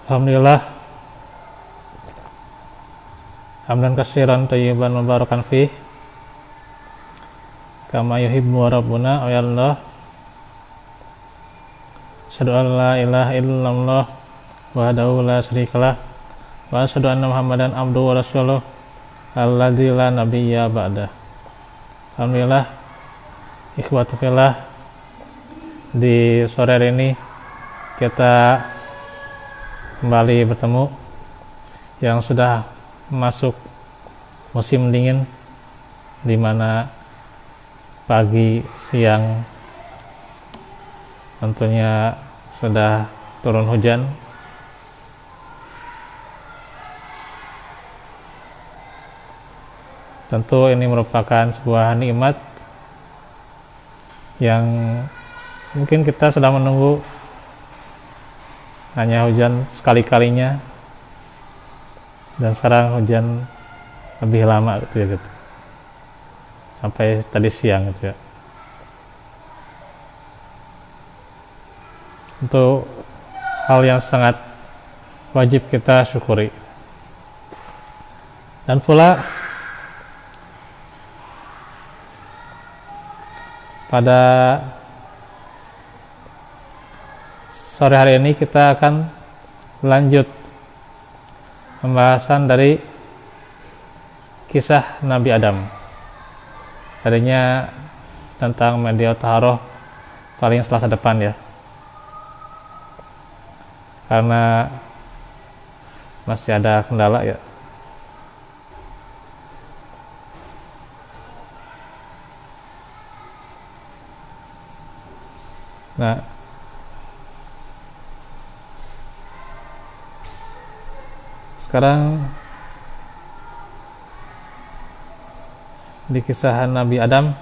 Alhamdulillah, hamdan katsiran thayyiban mubarakan fih kama yuhibbu rabbuna wa yardah. Asyhadu an la ilaha illallah wahdahu la syarikalah wa asyhadu anna Muhammadan abduhu wa rasuluh alladzi la nabiyya ba'dah. Alhamdulillah, ikhwatu fillah, di sore hari ini kita kembali bertemu yang sudah masuk musim dingin, di mana pagi, siang tentunya sudah turun hujan. Tentu ini merupakan sebuah nikmat yang mungkin kita sudah menunggu, hanya hujan sekali-kalinya, dan sekarang hujan lebih lama gitu ya, gitu. Sampai tadi siang gitu ya. Untuk hal yang sangat wajib kita syukuri. Dan pula pada sore hari ini kita akan lanjut pembahasan dari kisah Nabi Adam. Tadinya tentang media taharoh paling Selasa depan ya, karena masih ada kendala ya. Nah, sekarang di kisah Nabi Adam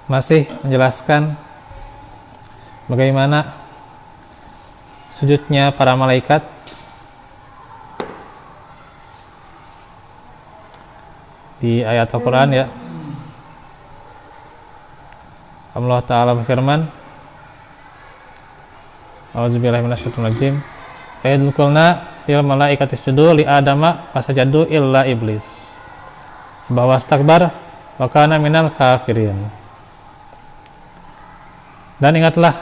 masih menjelaskan bagaimana sujudnya para malaikat di ayat Al-Quran ya. Allah Ta'ala berfirman, A'udzubillahi minasyaitonir rajim. Ayat qulna lil malaikati isjudu li adama fasajadu illa iblis bahwa astakbar wa kana minal kafirin. Dan ingatlah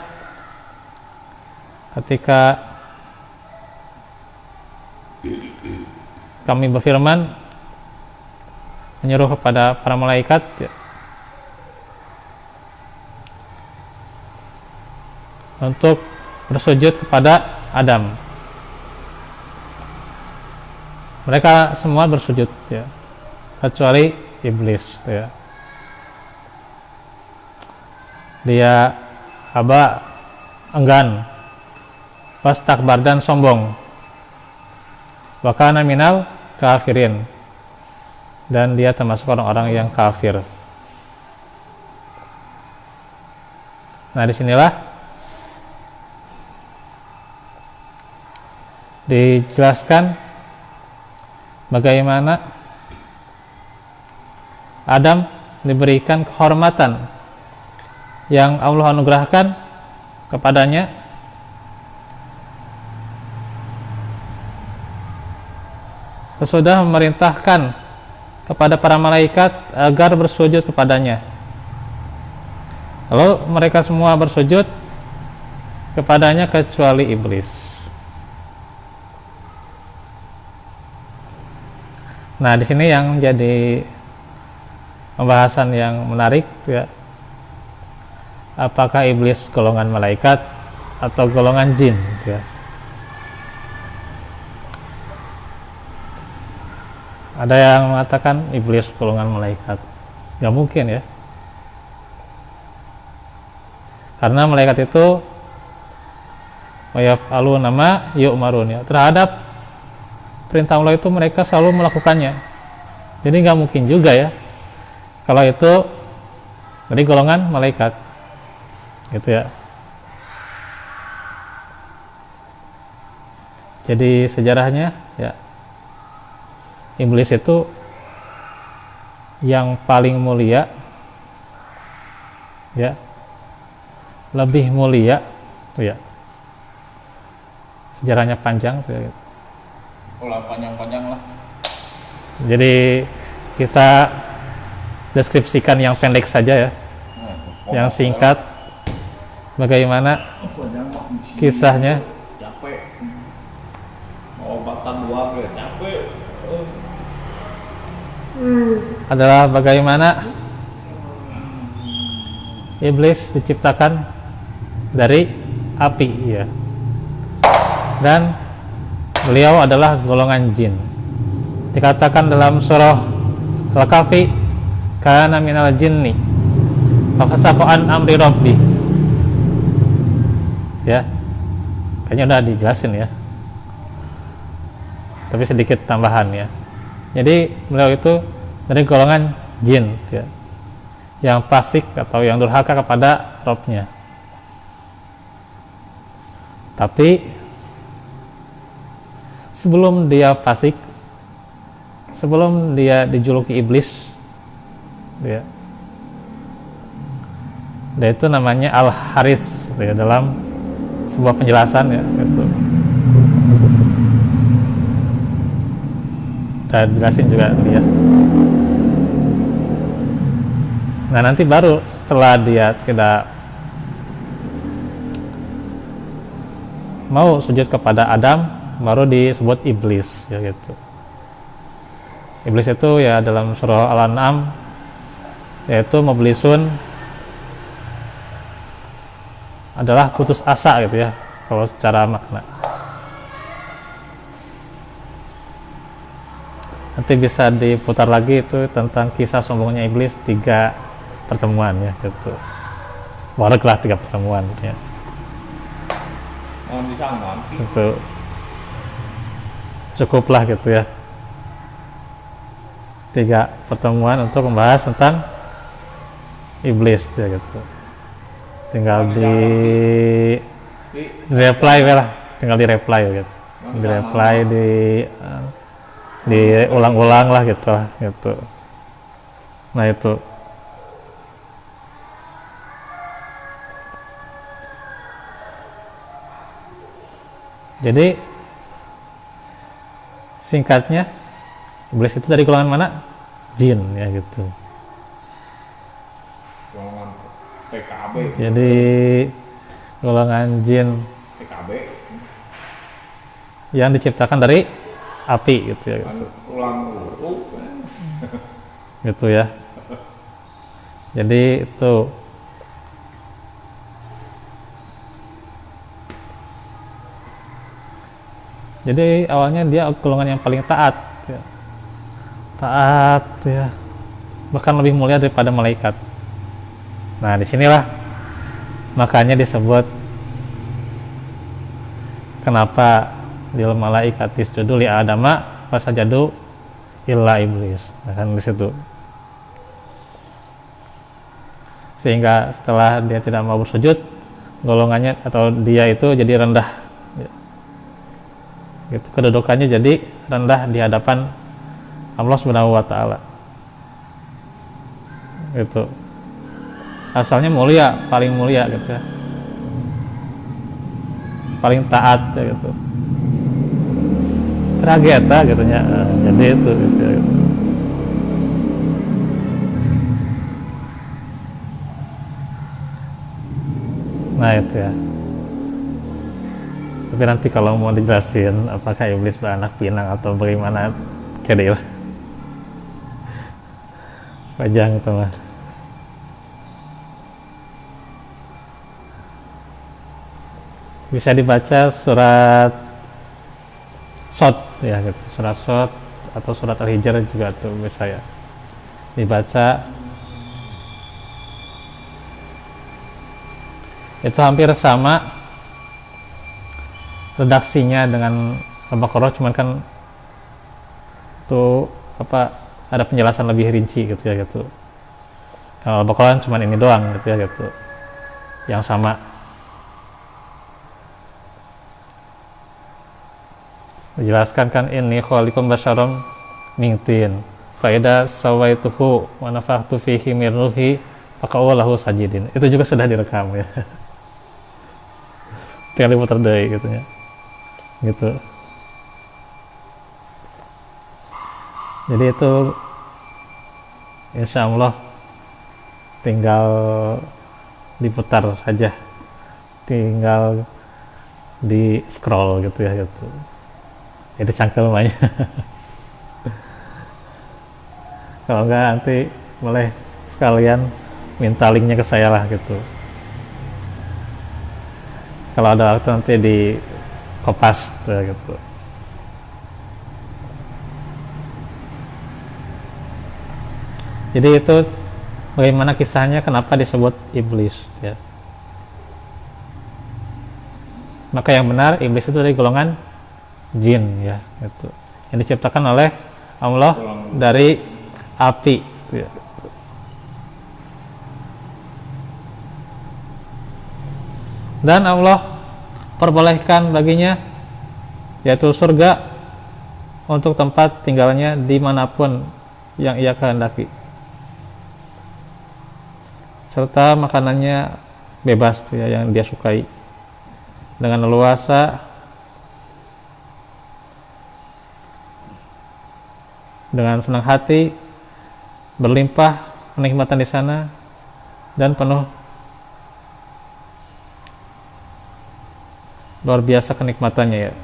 ketika kami berfirman menyuruh kepada para malaikat untuk bersujud kepada Adam. Mereka semua bersujud ya, kecuali iblis ya. Dia aba, enggan, wastakbar, dan sombong. Wa kana minal kafirin, dan dia termasuk orang-orang yang kafir. Nah, disinilah dijelaskan bagaimana Adam diberikan kehormatan yang Allah anugerahkan kepadanya sesudah memerintahkan kepada para malaikat agar bersujud kepadanya. Lalu mereka semua bersujud kepadanya kecuali iblis. Nah, di sini yang jadi pembahasan yang menarik ya. Apakah iblis golongan malaikat atau golongan jin ya? Ada yang mengatakan iblis golongan malaikat. Gak mungkin ya. Karena malaikat itu wayaf'aluna ma yu'marun ya. Terhadap perintah Allah itu mereka selalu melakukannya. Jadi gak mungkin juga ya kalau itu dari golongan malaikat. Gitu ya. Jadi sejarahnya ya, iblis itu yang paling mulia ya, lebih mulia tuh ya, sejarahnya panjang tuh ya gitu. Ulah panjang-panjang lah. Jadi kita deskripsikan yang pendek saja ya, yang singkat. Bagaimana kisahnya? Capek. Mau obatan doang ya capek. Adalah bagaimana iblis diciptakan dari api ya, dan beliau adalah golongan jin. Dikatakan dalam surah Al-Kahfi, kana minal jinni fafasaqa an amri rabbi ya, kayaknya udah dijelasin ya, tapi sedikit tambahan ya. Jadi beliau itu dari golongan jin ya, yang fasik atau yang durhaka kepada Robnya. Tapi sebelum dia fasik, sebelum dia dijuluki iblis ya, dia itu namanya Al-Haris ya, dalam sebuah penjelasan ya gitu. Dan jelasin juga dia. Nah nanti baru setelah dia tidak mau sujud kepada Adam, baru disebut iblis ya gitu. Iblis itu ya dalam surah Al-An'am yaitu mublisun, adalah putus asa gitu ya kalau secara makna. Nanti bisa diputar lagi itu tentang kisah sombongnya iblis 3 pertemuan ya gitu. Barulah 3 pertemuan ya. Mau disangkan Itu cukuplah gitu ya. 3 pertemuan untuk membahas tentang iblis ya gitu. Tinggal di reply lah, tinggal di reply gitu. Di reply diulang-ulang lah gitu lah gitu. Nah itu jadi singkatnya iblis itu dari golongan mana? Jin ya gitu. golongan PKB. Jadi golongan jin PKB yang diciptakan dari api gitu ya gitu. ulang Gitu ya. Jadi itu jadi awalnya dia golongan yang paling taat ya. Taat ya, bahkan lebih mulia daripada malaikat. Nah disinilah makanya disebut kenapa lil malaikat isjudu li adama fasajadu illa iblis. Nah, kan di situ. Sehingga setelah dia tidak mau bersujud, golongannya atau dia itu jadi rendah. Gitu, kedudukannya jadi rendah di hadapan Allah Subhanahu wa taala. Gitu. Asalnya mulia, paling mulia gitu ya. Paling taat ya gitu. Trageta gitu ya. Jadi itu gitu, ya, gitu. Nah itu ya. Tapi nanti kalau mau dijelasin apakah iblis beranak pinang atau bagaimana, kede lah. Pajang itu mah. Bisa dibaca surat Shot ya gitu. Surat Shot atau surat Al-Hijr juga tuh bisa ya dibaca. Itu hampir sama redaksinya dengan Al-Baqarah, cuman kan tuh apa ada penjelasan lebih rinci gitu ya gitu. Kalau Al-Baqarah cuman ini doang gitu ya gitu yang sama. Dijelaskan kan ini khaliqum basyaram min tin fa idza sawaituhu wa nafakhtu fihi min ruhi faqa'u lahu sajidin. Itu juga sudah direkam ya. tinggal diputar deui gitu ya. Gitu. Jadi itu insya Allah tinggal diputar saja, tinggal di scroll gitu ya gitu. Itu cangkelmanya. Kalau enggak nanti boleh sekalian minta linknya ke saya lah gitu. Kalau ada waktu nanti di kopas gitu. Jadi itu bagaimana kisahnya, kenapa disebut iblis ya. Maka yang benar iblis itu dari golongan jin ya gitu. Yang diciptakan oleh Allah dari api gitu ya. Dan Allah perbolehkan baginya yaitu surga untuk tempat tinggalnya dimanapun yang ia kehendaki, serta makanannya bebas ya, yang dia sukai dengan leluasa, dengan senang hati, berlimpah kenikmatan di sana dan penuh luar biasa kenikmatannya ya.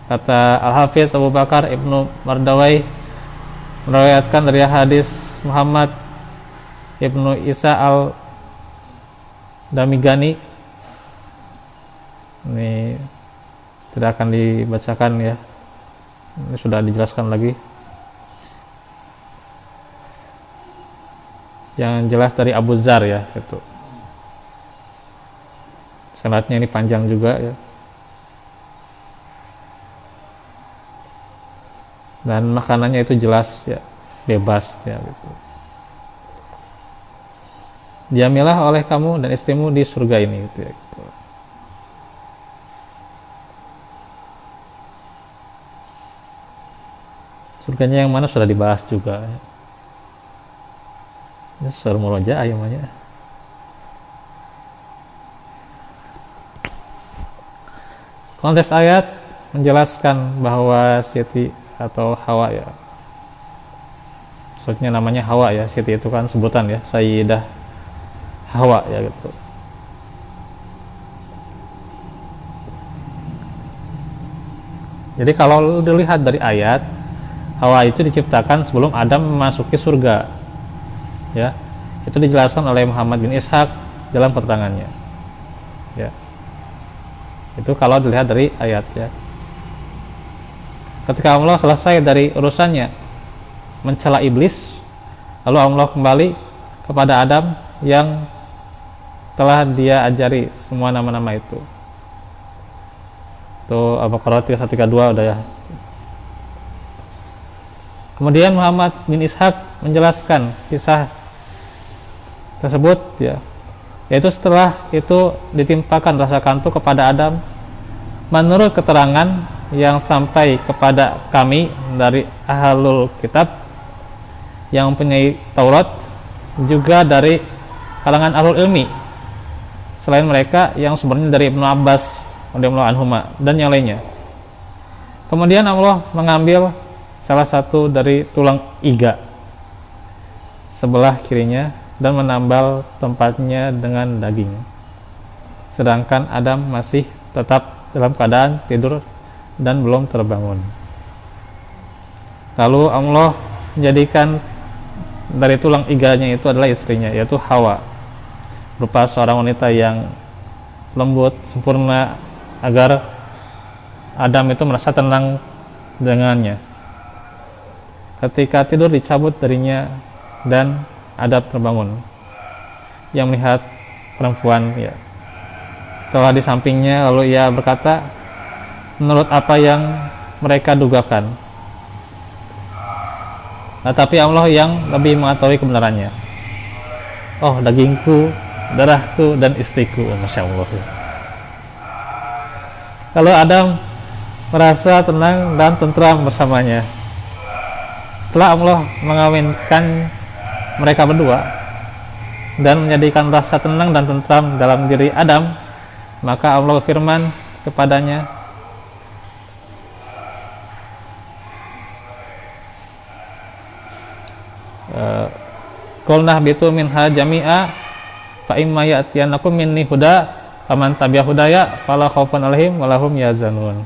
Kata Al-Hafiz Abu Bakar Ibnu Mardawai meriwayatkan dari hadis Muhammad Ibnu Isa Al-Damigani, ini tidak akan dibacakan ya, ini sudah dijelaskan lagi. Yang jelas dari Abu Dzar ya itu. Sanadnya ini panjang juga ya. Dan makanannya itu jelas ya, bebas ya gitu. Diamilah oleh kamu dan istrimu di surga ini gitu ya gitu. Surganya yang mana sudah dibahas juga ya. Ini surah murojaah ayamnya. Konteks ayat menjelaskan bahwa Siti atau Hawa ya, maksudnya namanya Hawa ya, Siti itu kan sebutan ya, Sayyidah Hawa ya gitu. Jadi kalau dilihat dari ayat, Hawa itu diciptakan sebelum Adam memasuki surga ya. Itu dijelaskan oleh Muhammad bin Ishaq dalam keterangannya ya. Itu kalau dilihat dari ayat ya. Ketika Allah selesai dari urusannya mencela iblis, lalu Allah kembali kepada Adam yang telah dia ajari semua nama-nama itu. Itu Al-Baqarah 132 udah ya. Kemudian Muhammad bin Ishaq menjelaskan kisah tersebut ya, yaitu setelah itu ditimpakan rasa kantuk kepada Adam menurut keterangan yang sampai kepada kami dari ahlul kitab yang mempunyai Taurat, juga dari kalangan ahlul ilmi selain mereka yang sumbernya dari Ibnu Abbas radhiyallahu anhuma dan yang lainnya. Kemudian Allah mengambil salah satu dari tulang iga sebelah kirinya dan menambal tempatnya dengan daging, sedangkan Adam masih tetap dalam keadaan tidur dan belum terbangun. Lalu Allah menjadikan dari tulang iganya itu adalah istrinya, yaitu Hawa, berupa seorang wanita yang lembut, sempurna, agar Adam itu merasa tenang dengannya. Ketika tidur dicabut darinya dan Adam terbangun. Yang melihat perempuan ya telah di sampingnya, lalu ia berkata menurut apa yang mereka dugakan. Nah, tapi Allah yang lebih mengetahui kebenarannya. Oh, dagingku, darahku, dan istriku. Masya Allah. Kalau Adam merasa tenang dan tentram bersamanya. Setelah Allah mengawinkan mereka berdua dan menjadikan rasa tenang dan tentram dalam diri Adam, Maka Allah firman kepadanya, qulna bitu minha jami'a fa imma ya'tiyanakum minni huda faman tabi'a hudaya fala khaufun 'alaihim wa lahum yahzanun.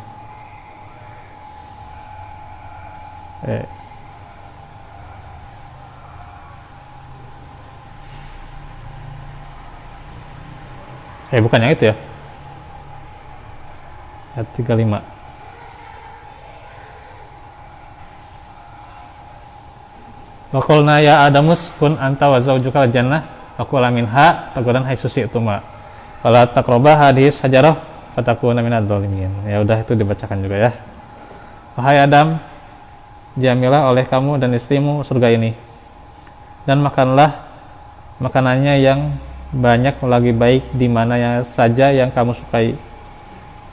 Bukan yang itu ya. Ayat 35. Wa qulna ya adamus kun anta wa zawjukal jannah wa kula minha ragadan haitsu syi'tuma wa la taqrabah hadhihi syajarah fatakuna minadh dhalimin. Ya udah, itu dibacakan juga ya. Wahai Adam, jamilah oleh kamu dan istrimu surga ini, dan makanlah makanannya yang banyak lagi baik di mana saja yang kamu sukai,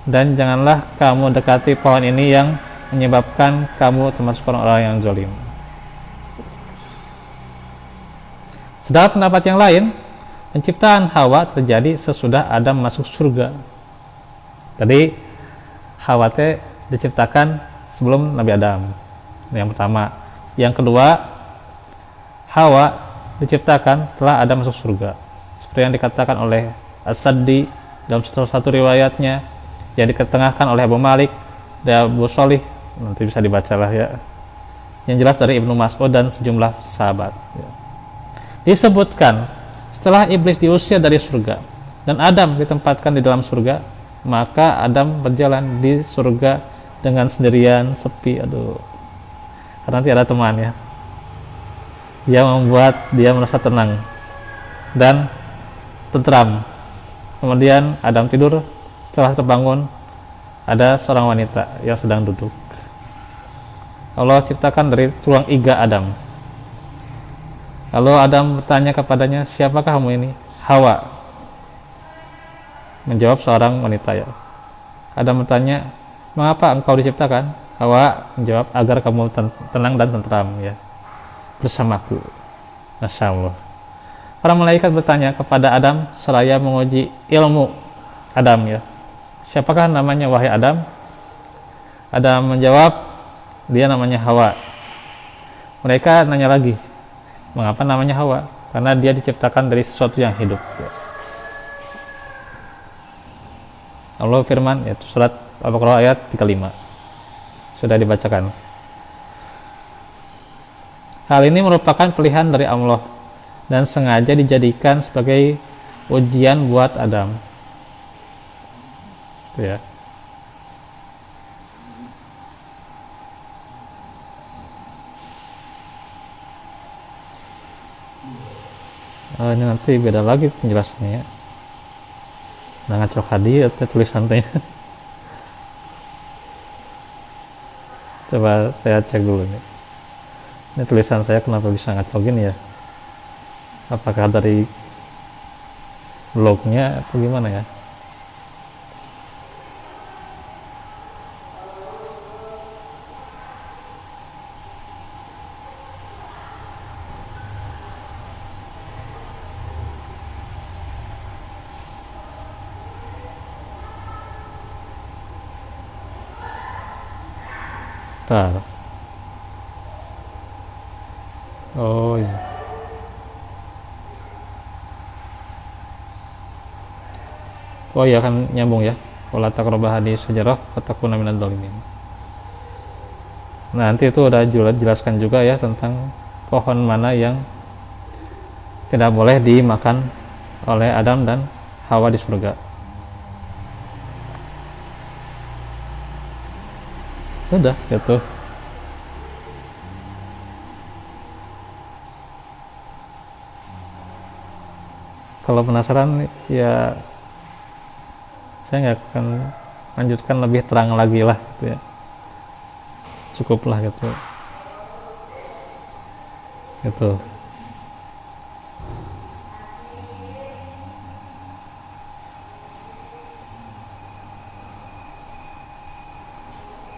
dan janganlah kamu dekati pohon ini yang menyebabkan kamu termasuk orang-orang yang zalim. Sedangkan pendapat yang lain, penciptaan Hawa terjadi sesudah Adam masuk surga. Tadi Hawa diciptakan sebelum Nabi Adam. Yang pertama. Yang kedua, Hawa diciptakan setelah Adam masuk surga. Seperti yang dikatakan oleh As-Saddi dalam salah satu riwayatnya, yang diketengahkan oleh Abu Malik dan Abu Sholih, nanti bisa dibacalah ya. Yang jelas dari Ibnu Mas'ud dan sejumlah sahabat. Disebutkan setelah iblis diusir dari surga dan Adam ditempatkan di dalam surga, maka Adam berjalan di surga dengan sendirian, sepi. Karena nanti ada teman ya, yang membuat dia merasa tenang dan tentram. Kemudian Adam tidur, setelah terbangun ada seorang wanita yang sedang duduk. Allah ciptakan dari tulang iga Adam. Lalu Adam bertanya kepadanya, siapakah kamu ini? Hawa. Menjawab seorang wanita ya. Adam bertanya, mengapa engkau diciptakan? Hawa menjawab, agar kamu tenang dan tentram ya bersamaku. Masya Allah. Para malaikat bertanya kepada Adam seraya menguji ilmu Adam ya. Siapakah namanya wahai Adam? Adam menjawab, dia namanya Hawa. Mereka nanya lagi, mengapa namanya Hawa? Karena dia diciptakan dari sesuatu yang hidup. Allah firman, yaitu surat Al-Baqarah ayat 35. Sudah dibacakan. Hal ini merupakan pilihan dari Allah dan sengaja dijadikan sebagai ujian buat Adam. Itu ya. Ini nanti beda lagi penjelasannya ya. Nah, ngacok hadiah tulisannya. Coba saya cek dulu nih. Ini tulisan saya kenapa bisa ngacok gini ya? Apakah dari blognya atau gimana ya? Bentar. Oh iya. Oh iya, kan nyambung ya. Wala taqrabah hadhihi syajarah fatakuna minadh dhalimin. Nah, nanti itu udah jelaskan juga ya tentang pohon mana yang tidak boleh dimakan oleh Adam dan Hawa di surga. Udah gitu. Kalau penasaran ya saya nggak akan lanjutkan lebih terang lagi lah gitu ya, cukuplah gitu.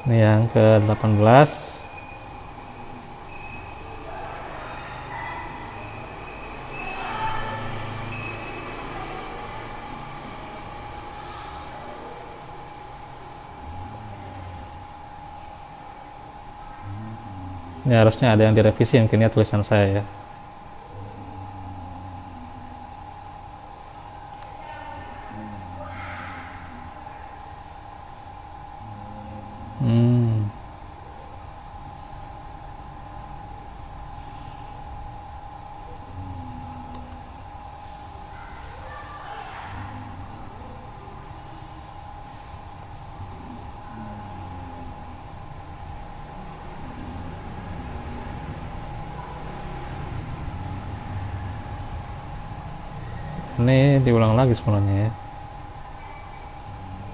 Ini yang ke-18. Ya harusnya ada yang direvisi mungkin ya tulisan saya ya. Hmm. Ini diulang lagi sebenarnya ya.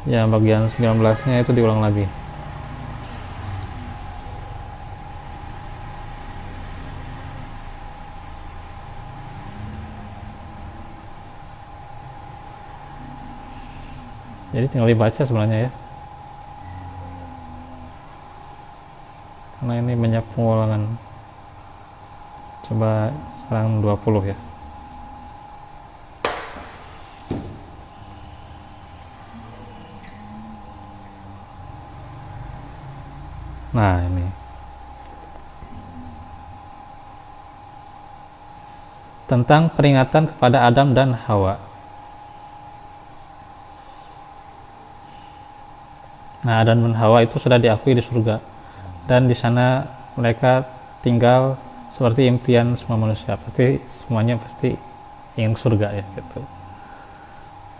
Ya bagian 19-nya itu diulang lagi. Jadi tinggal dibaca sebenarnya ya. Karena ini banyak pengulangan. Coba sekarang 20 ya. Nah ini tentang peringatan kepada Adam dan Hawa. Nah, Adam dan Hawa itu sudah diakui di surga, dan di sana mereka tinggal seperti impian semua manusia. Pasti semuanya pasti ingin surga ya gitu.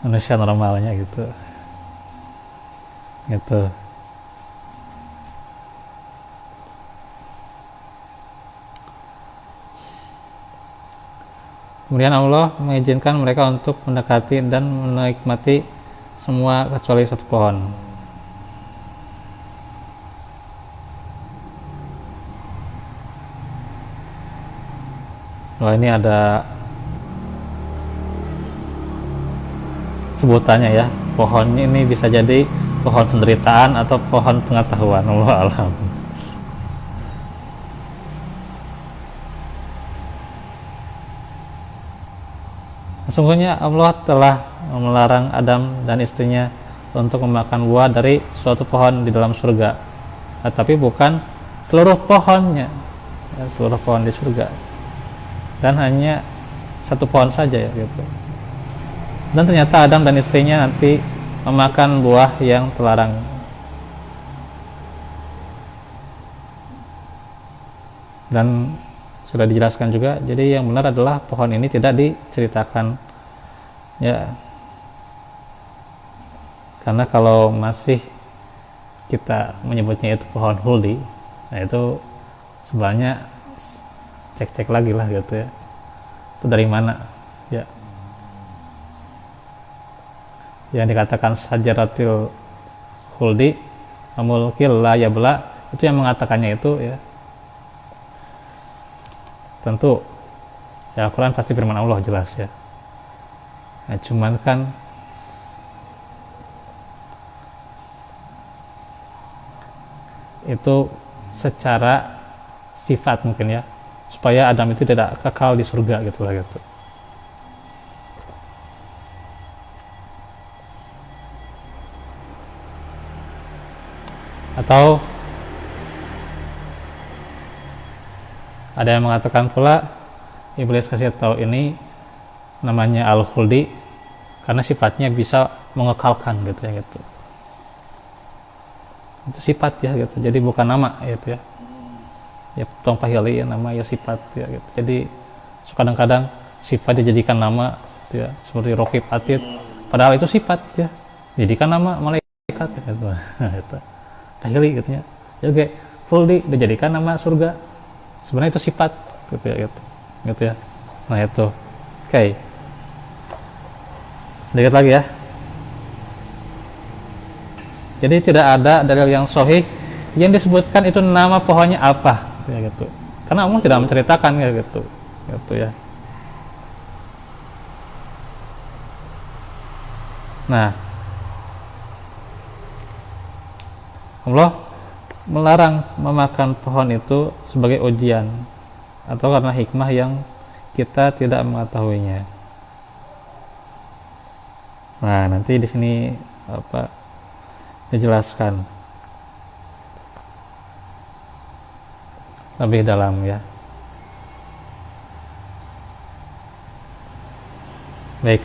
Manusia normalnya gitu. Gitu. Kemudian Allah mengizinkan mereka untuk mendekati dan menikmati semua kecuali satu pohon. Wah, ini ada sebutannya ya. Pohon ini bisa jadi pohon penderitaan atau pohon pengetahuan. Allah alam. Sesungguhnya Allah telah melarang Adam dan istrinya untuk memakan buah dari suatu pohon di dalam surga, tapi bukan seluruh pohonnya, ya, seluruh pohon di surga, dan hanya satu pohon saja ya gitu. Dan ternyata Adam dan istrinya nanti memakan buah yang terlarang. Dan sudah dijelaskan juga, jadi yang benar adalah pohon ini tidak diceritakan ya, karena kalau masih kita menyebutnya itu pohon huldi, nah itu sebenarnya cek-cek lagi lah gitu ya, itu dari mana ya. Yang dikatakan sajaratil huldi amulkil la yabla, itu yang mengatakannya itu ya, tentu ya Al-Quran pasti firman Allah jelas ya. Nah, cuman kan itu secara sifat mungkin ya, supaya Adam itu tidak kekal di surga gitu lah gitu. Atau ada yang mengatakan pula iblis kasih tahu ini namanya al-khuldi karena sifatnya bisa mengekalkan gitu ya gitu. Itu sifat ya gitu, jadi bukan nama gitu ya. Ya tong pahili ya, nama ya sifat ya gitu. Jadi kadang-kadang sifat dijadikan nama gitu ya, seperti Rokib Atid, padahal itu sifat ya, jadikan nama malaikat gitu. Itu pahili gitu ya. Jadi khuldi dijadikan nama surga, sebenarnya itu sifat gitu ya gitu ya. Nah itu oke. Dikit lagi ya. Jadi tidak ada dalil yang sahih yang disebutkan itu nama pohonnya apa ya gitu, karena Allah tidak menceritakan ya gitu ya. Nah, Allah melarang memakan pohon itu sebagai ujian atau karena hikmah yang kita tidak mengetahuinya. Nah, nanti di sini apa dijelaskan. lebih dalam ya. Baik.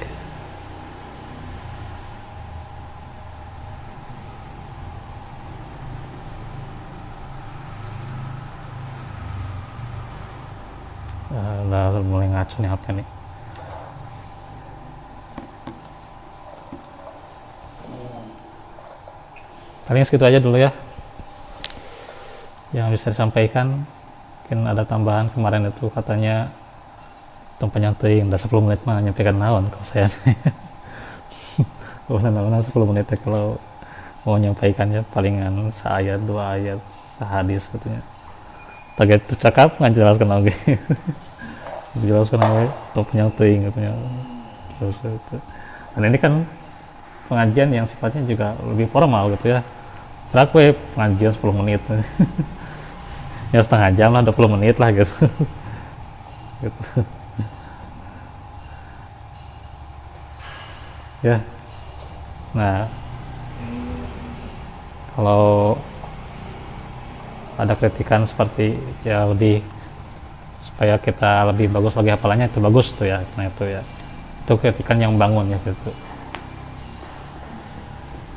Udah mulai ngaco nih apa nih. Paling segitu aja dulu ya yang bisa disampaikan. Mungkin ada tambahan, kemarin itu katanya tempatnya teuing udah 10 menit mah nyampaikan naon kalau saya. Naon 10 menit ya, kalau mau nyampaikannya palingan seayat 2 ayat sehadis katanya. Target itu cakap ngajelaskan lagi. Dijelaskan lagi tempatnya teuing katanya. Terus itu. Dan ini kan pengajian yang sifatnya juga lebih formal gitu ya. Berapa pengajian 10 menit. Ya setengah jam lah, 20 menit lah gitu. Gitu. Ya. Nah, kalau ada kritikan seperti ya lebih supaya kita lebih bagus lagi hafalannya, itu bagus tuh ya. Nah itu ya. Itu kritikan yang membangun ya gitu.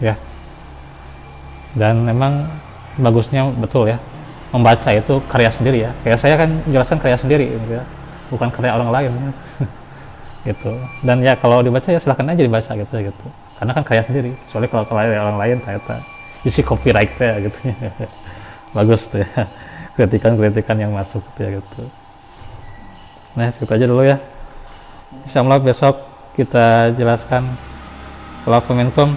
Ya. Dan memang bagusnya betul ya, membaca itu karya sendiri ya. Kayak saya kan jelaskan karya sendiri gitu ya, bukan karya orang lain ya. Gitu. Dan ya kalau dibaca ya silahkan aja dibaca gitu. Karena kan karya sendiri. Soalnya kalau karya orang lain ternyata isi copyright ya gitu ya. Bagus tuh ya, kritikan yang masuk gitu ya gitu. Nah segitu aja dulu ya. Insyaallah besok kita jelaskan kalau Kemenkom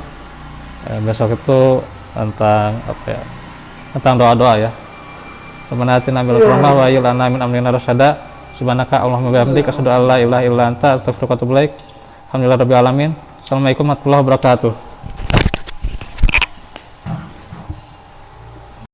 besok itu tentang apa ya, tentang doa-doa ya. Rabbana atina bil rahmah wa hayyi lana min amrina rasyada. Subhanaka Allahumma wa bihamdika asyhadu an la ilaha illa anta astaghfiruka wa atubu ilaik. Alhamdulillahirabbil alamin. Assalamualaikum warahmatullahi wabarakatuh.